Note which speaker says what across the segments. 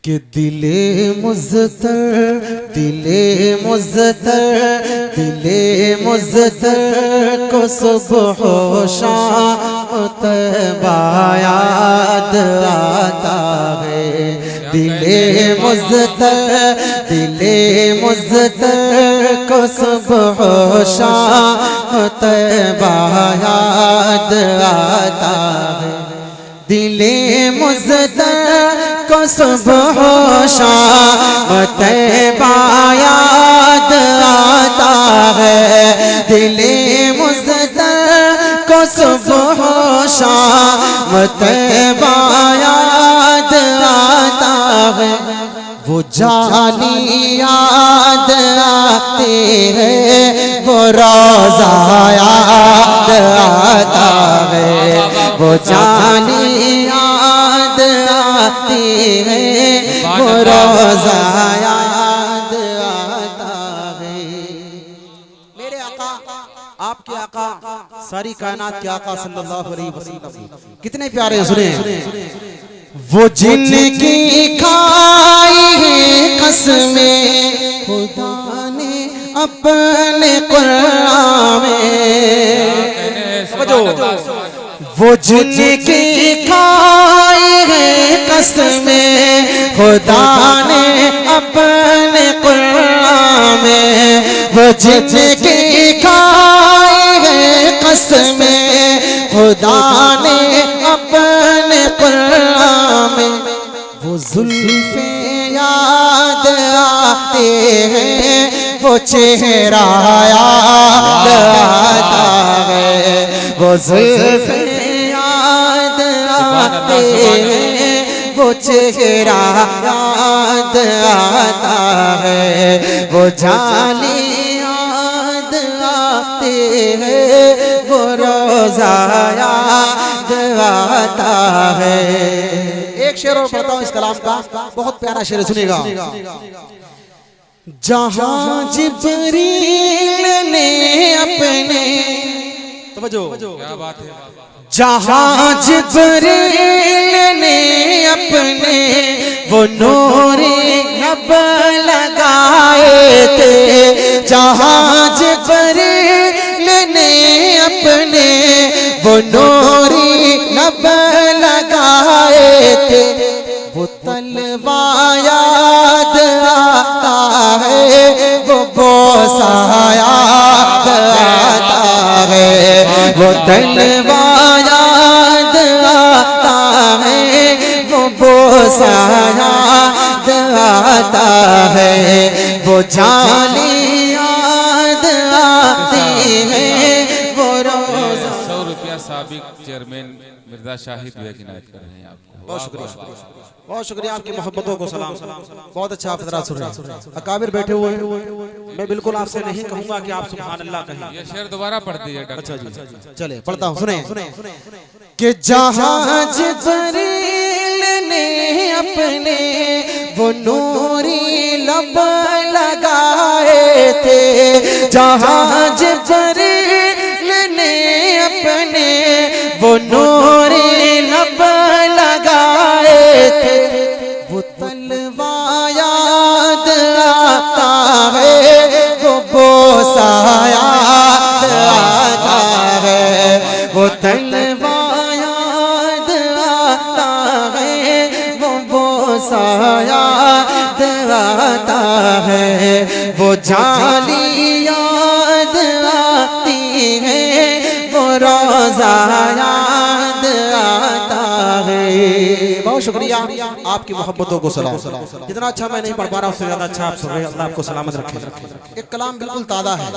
Speaker 1: कि दिले मुज़्तर को सुबह शाम तैबा याद आता है। दिले मुज़्तर को सुबह शाम तैबा याद आता है। दिले मुज़्तर को सुबह शाम तैबा याद आता है। दिले मुज़्तर को सुबह शाम तैबा याद आता है। वो जानी याद आते हैं, वो रोज़ा याद आता है। वो जानी याद आती है, वो रोज़ा याद आता है। मेरे आका, आपके आका, सारी कायनात के आका सल्लल्लाहु अलैहि वसल्लम कितने प्यारे हैं। सुने, वो जिनकी खाई है कसमें खुदा ने अपने कुरान में। वो जिनकी खाई है कसमें खुदा ने अपने कुरान में। वो जिनकी खाई है कसमें खुदा ने अपने कुरान में। वो जुल्फ़े याद आते हैं, वो चेहरा याद आता है। वो जुल्फ़े याद आते हैं, वो चेहरा याद आता है। वो जानी याद आते हैं, वो रोज़ा याद आता है। एक शेर और पढ़ता हूँ इस कलाम का, बहुत प्यारा शेर, सुनेगा। जहाँ जिब्रील ने अपने, क्या बात है, जहाँ जिब्रील ने अपने वो नूरी लब लगाए थे। जहाँ जिब्रील ने अपने वो नूरी लब लगाए थे। वो तलवा याद आता है, वो बोसा याद आता है। वो तलवा याद आता है, वो बोसा याद आता है। वो जानी याद आती है, वो रोज़ा।
Speaker 2: 100 रुपया साबिक चेयरमैन मिर्जा शाहिद की नायत कर रहे हैं आपको।
Speaker 1: बहुत शुक्रिया, बहुत शुक्रिया। आपकी मोहब्बतों को सलाम। बहुत अच्छा आप हज़रात सुन रहे हैं। अकाबिर बैठे हुए हैं, मैं बिल्कुल आपसे नहीं कहूँगा कि आप सुभान अल्लाह कहें।
Speaker 2: ये शेर दोबारा पढ़ दीजिए।
Speaker 1: अच्छा जी, चले पढ़ता हूँ, सुने। कि जहाँ जिब्रील ने अपने वो नूरी लब लगाए थे। जहाँ जिब्रील ने अपने वो नूरी लब लगाए थे। वो तलवा याद आता है, वो बोसा याद आता है। वो तलवा याद आता है, वो बोसा याद आता है। वो जाली याद आती है, वो रोज़ा याद आता है। बहुत शुक्रिया, आपकी मोहब्बतों को सलाम। जितना अच्छा मैं नहीं पढ़ पा रहा उससे ज़्यादा अच्छा आप सुन रहे हैं। अल्लाह आपको सलामत रखे। एक कलाम बिल्कुल ताज़ा है,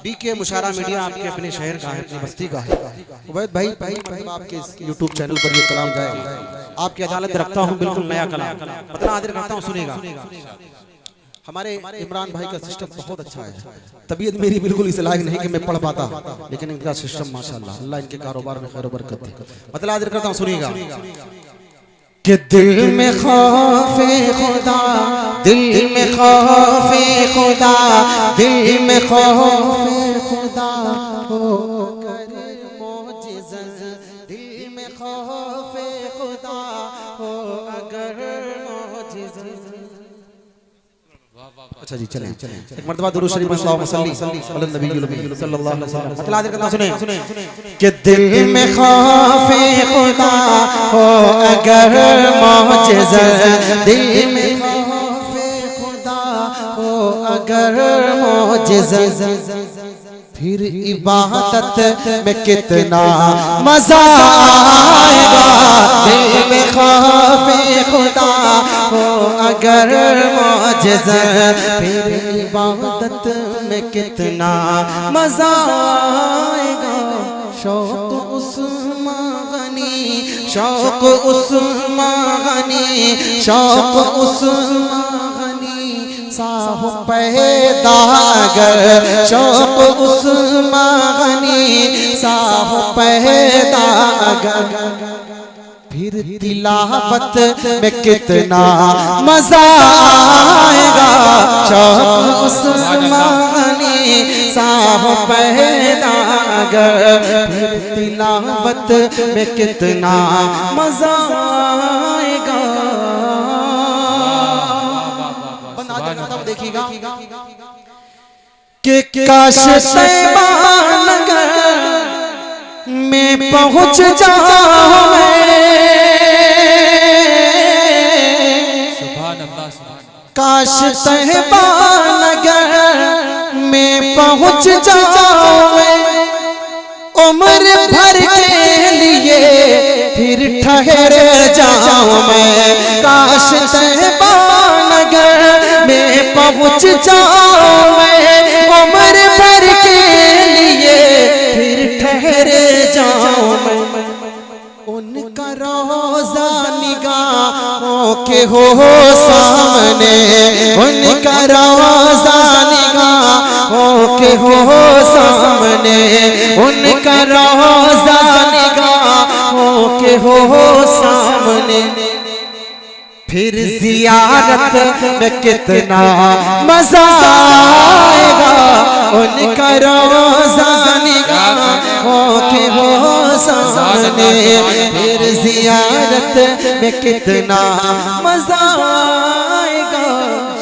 Speaker 1: बीके मुशारा मीडिया आपके अपने शहर का है, अपनी बस्ती का है। उबैद भाई आपके यूट्यूब चैनल पर ये कलाम जाएगा। आपकी अदालत रखता हूँ, बिल्कुल नया कलाम पतना हाजिर करता हूँ, सुनेगा। हमारे इमरान भाई का सिस्टम बहुत अच्छा है। तबीयत मेरी बिल्कुल इस लायक नहीं कि मैं पढ़ पाता, लेकिन इनका सिस्टम माशाल्लाह, अल्लाह इनके कारोबार में खैर बरकत दे। मतलब हाजिर करता हूँ, सुनिएगा। कि दिल में खौफे खुदा, दिल में खौफे खुदा, दिल में खौफे खुदा हो कर मोजिज़ा। दिल में खौफे खुदा हो अगर अच्छा जी चलें एक मर्तबा दुरूद शरीफ नबी सल्लल्लाहु अलैहि वसल्लम मतलब आदर करना सुने कि दिल में खौफे खुदा हो अगर मौजिज़ा दिल में खौफे खुदा हो अगर मौजिज़ा फिर इबादत में कितना मजा आएगा दिल में खौफे खुदा हो अगर मौजिज़ा फिर इबादत में कितना मजा आएगा शौक उस्मान गनी शौक उस्मान गनी शौक उस्मान गनी साहु पैदा अगर शौक उस्मान गनी साहु पैदा अगर फिर तिलावत में कितना मजा आएगा शौक उस्मान गनी साहु पैदा अगर फिर तिलावत में कितना मजा आएगा देखिएगा कि काश तैबा नगर में पहुंच जाऊं काश तैबा नगर में पहुंच जाऊं उम्र भर के लिए फिर ठहर जाऊं मैं काश तैबा नगर में पहुंच जाऊं मैं उम्र भर के लिए फिर ठहर जाऊं मैं उनका रोज़ा निगाहों के हो सामने उनका रोज़ा निगाहों के हो सामने उनका रोज़ा निगाहों के हो सामने फिर जियारत में कितना मजा आएगा उनका रोज़ा निगाहों के हो सामने फिर जियारत में कितना मजा आएगा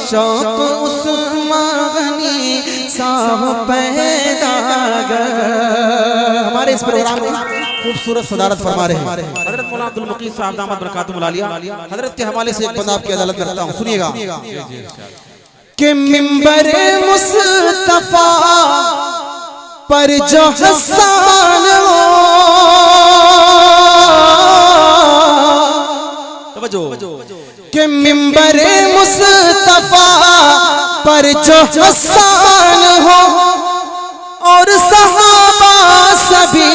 Speaker 1: शौक उस्मान गनी साहु पैदा अगर हमारे इस प्रोग्राम में खूबसूरत सदारत फरमा रहे हैं हजरत मौलाना अब्दुल मुकीम साहब दामद बरकातुहु आलिया हजरत के हवाले से एक बंदा आपकी अदालत में रखता हूं सुनिएगा कि मिंबर मुस्तफा पर जो हसन हो कि मिंबर मुस्तफा पर जो हसन हो और सहाबा सभी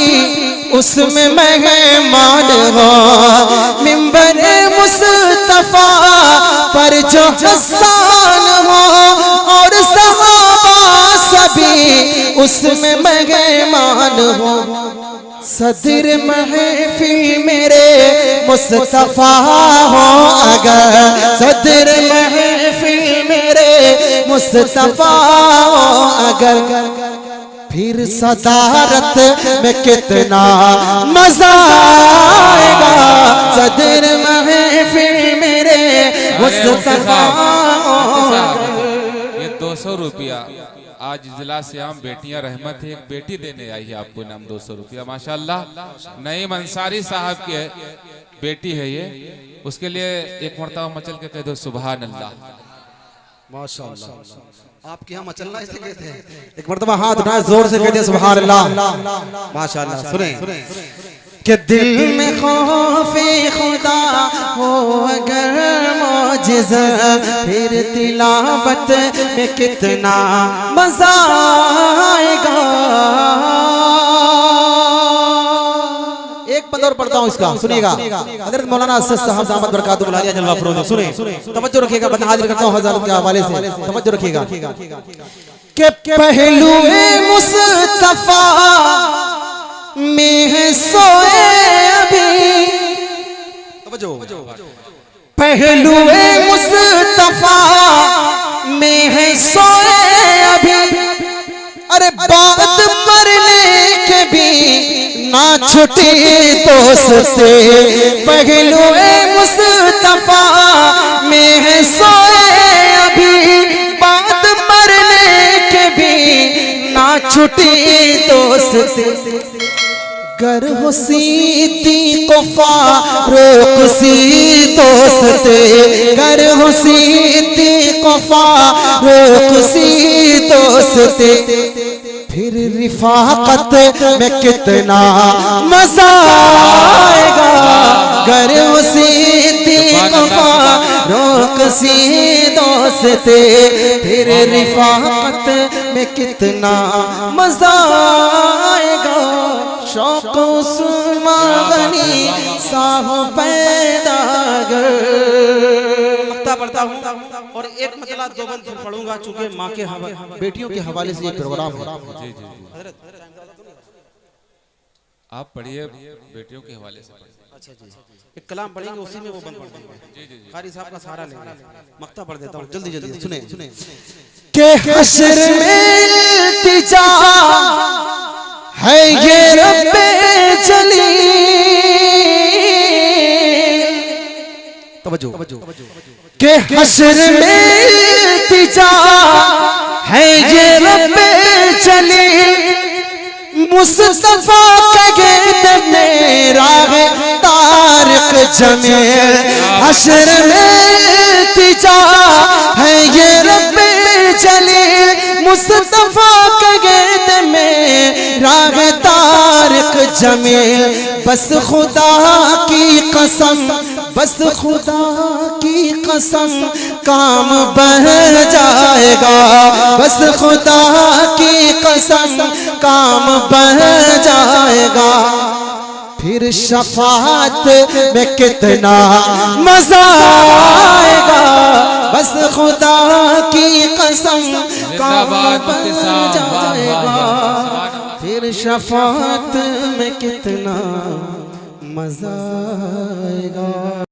Speaker 1: उसमें मेहमान हो मिंबर मुस्तफा पर जो हसन हो और सहाबा सभी उसमें मेहमान हो सदर महफिल मेरे मुस्तफा हो अगर सदर महफिल मेरे मुस्तफा हो अगर फिर सदारत में कितना मजा आएगा सदर महफिल मेरे मुस्तफा
Speaker 2: ये 200 रुपया आज जिला से आम बेटियां रहमत है एक बेटी देने आई है आपको नाम 200 रुपया माशाल्लाह नईम अंसारी साहब की बेटी है ये उसके लिए एक मरतबा मचल के कह दो सुभान अल्लाह
Speaker 1: माशाअल्लाह आपके यहाँ मचलना इसे कहते हैं एक मरतबा हाथ उठाए जोर से कहते हैं सुभान अल्लाह माशाअल्लाह सुने कि दिल में खौफे खुदा हो अगर मौजिज़ा फिर तिलावत में कितना मजा आएगा एक बंद और पढ़ता हूँ इसका सुनिएगा हज़रत मौलाना असद साहब दामद बरकातुहु आलिया जलवा फरोज़ सुने तवज्जो रखिएगा बंद हाजिर करता हूँ हज़रत के हवाले से तवज्जो रखिएगा कि पहलुए मुस्तफा में सोए अभी पहलुए मुस्तफा में सोए अभी अरे बात मरने के भी ना छुटी दोस्त से पहलुए मुस्तफा में छुटे दोस्त गर हो सीती को फारूक सी दोस्त गर हो सीती को फारूक सी दोस्त फिर रिफाकत में कितना मजा आएगा गर हो सीती को फारूक सी दोस्त फिर रिफाकत में कितना मजा आएगा शौक उस्मानी साह पैदा
Speaker 3: मक्ता पढ़ता हूँ और एक मतला दो बंद पढ़ूंगा चूंकि माँ के
Speaker 1: बेटियों के हवाले से ये प्रोग्राम है।
Speaker 2: जी जी आप पढ़िए बेटियों के हवाले से।
Speaker 3: अच्छा जी एक कलाम पढ़ेंगे उसी में वो बंद पढ़ देंगे। कारी साहब का सहारा लेंगे। मक्ता पढ़ देता हूँ जल्दी जल्दी
Speaker 1: सुने के हश्र में इल्तिजा है ये रब्बे जलील तवज्जो के हश्र में इल्तिजा है ये रब्बे जलील मुस्तफा के गीत मेरा तारिक जमील हश्र में इल्तिजा है ये रब्बे जलील मुस्तफा के गीत मेरा तारिक जमील बस खुदा की कसम बस खुदा की कसम काम बह जाएगा बस खुदा की कसम काम बह जाएगा फिर शफाअत में कितना मजा आएगा बस खुदा की कसम काम बह जाएगा फिर शफाअत में कितना मजा आएगा।